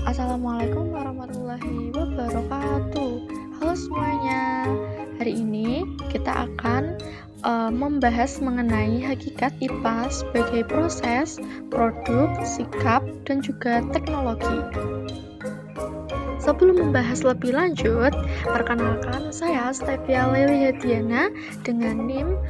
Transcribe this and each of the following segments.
Assalamualaikum warahmatullahi wabarakatuh. Halo semuanya. Hari ini kita akan membahas mengenai hakikat IPA sebagai proses, produk, sikap, dan juga teknologi. Sebelum membahas lebih lanjut, perkenalkan saya Stevia Leli Hediana dengan NIM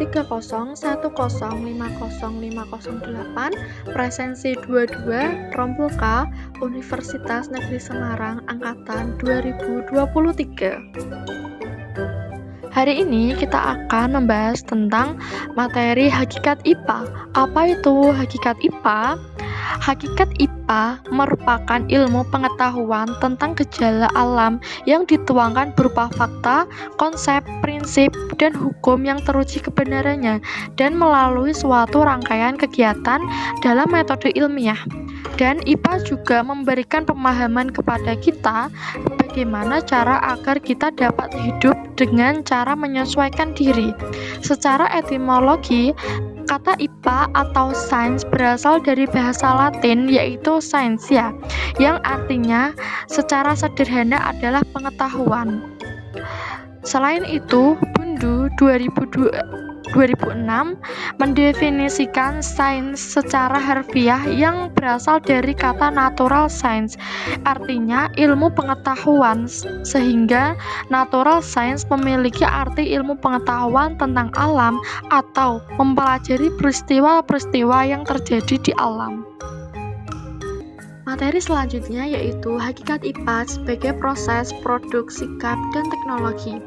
23010505008, presensi 22, Rompul K, Universitas Negeri Semarang, Angkatan 2023. Hari ini kita akan membahas tentang materi hakikat IPA. Apa itu hakikat IPA? Hakikat IPA merupakan ilmu pengetahuan tentang gejala alam yang dituangkan berupa fakta, konsep, prinsip, dan hukum yang teruji kebenarannya dan melalui suatu rangkaian kegiatan dalam metode ilmiah. Dan IPA juga memberikan pemahaman kepada kita bagaimana cara agar kita dapat hidup dengan cara menyesuaikan diri. Secara etimologi, kata IPA atau sains berasal dari bahasa Latin yaitu scientia, yang artinya secara sederhana adalah pengetahuan. Selain itu, Bundu 2006 mendefinisikan sains secara harfiah yang berasal dari kata natural science, artinya ilmu pengetahuan, sehingga natural science memiliki arti ilmu pengetahuan tentang alam atau mempelajari peristiwa-peristiwa yang terjadi di alam. Materi selanjutnya yaitu hakikat IPA sebagai proses, produk, sikap, dan teknologi.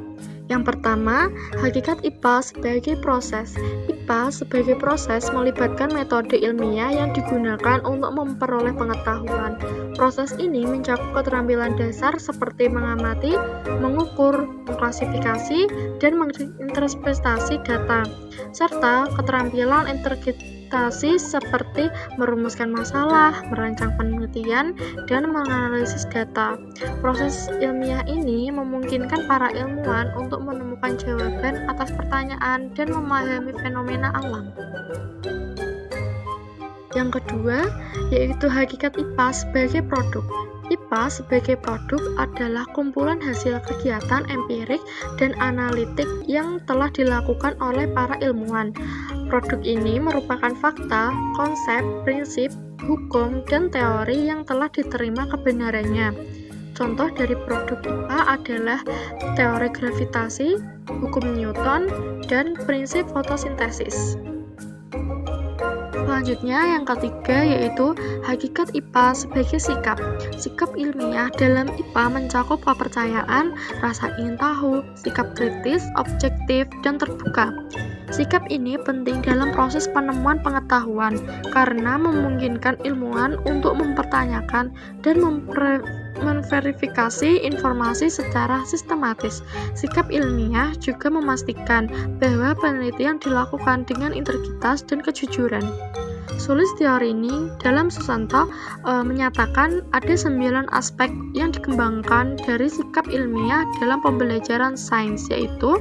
Yang pertama, hakikat IPA sebagai proses. IPA sebagai proses melibatkan metode ilmiah yang digunakan untuk memperoleh pengetahuan. Proses ini mencakup keterampilan dasar seperti mengamati, mengukur, mengklasifikasi, dan menginterpretasi data, serta keterampilan interpretasi seperti merumuskan masalah, merancang penelitian, dan menganalisis data. Proses ilmiah ini memungkinkan para ilmuwan untuk menemukan jawaban atas pertanyaan dan memahami fenomena alam. Yang kedua, yaitu hakikat IPA sebagai produk. IPA sebagai produk adalah kumpulan hasil kegiatan empirik dan analitik yang telah dilakukan oleh para ilmuwan. Produk ini merupakan fakta, konsep, prinsip, hukum, dan teori yang telah diterima kebenarannya. Contoh dari produk IPA adalah teori gravitasi, hukum Newton, dan prinsip fotosintesis. Selanjutnya yang ketiga yaitu hakikat IPA sebagai sikap. Sikap ilmiah dalam IPA mencakup kepercayaan, rasa ingin tahu, sikap kritis, objektif, dan terbuka. Sikap ini penting dalam proses penemuan pengetahuan karena memungkinkan ilmuwan untuk mempertanyakan dan memverifikasi informasi secara sistematis. Sikap ilmiah juga memastikan bahwa penelitian dilakukan dengan integritas dan kejujuran. Sulistyorini dalam Susanto menyatakan ada 9 aspek yang dikembangkan dari sikap ilmiah dalam pembelajaran sains, yaitu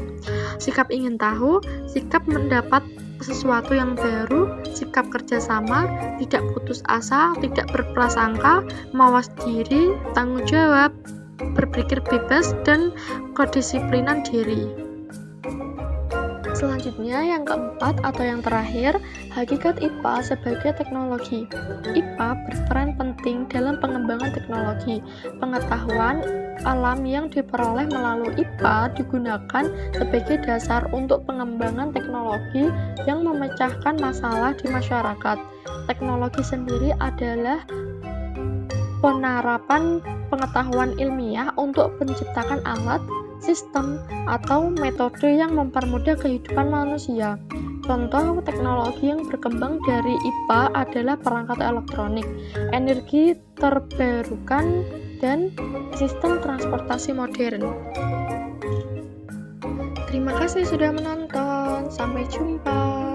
sikap ingin tahu, sikap mendapat sesuatu yang baru, sikap kerjasama, tidak putus asa, tidak berprasangka, mawas diri, tanggung jawab, berpikir bebas, dan kedisiplinan diri. Selanjutnya yang keempat atau yang terakhir, hakikat IPA sebagai teknologi. IPA berperan penting dalam pengembangan teknologi. Pengetahuan alam yang diperoleh melalui IPA digunakan sebagai dasar untuk pengembangan teknologi yang memecahkan masalah di masyarakat. Teknologi sendiri adalah penerapan pengetahuan ilmiah untuk menciptakan alat, sistem, atau metode yang mempermudah kehidupan manusia. Contoh teknologi yang berkembang dari IPA adalah perangkat elektronik, energi terbarukan, dan sistem transportasi modern. Terima kasih sudah menonton. Sampai jumpa.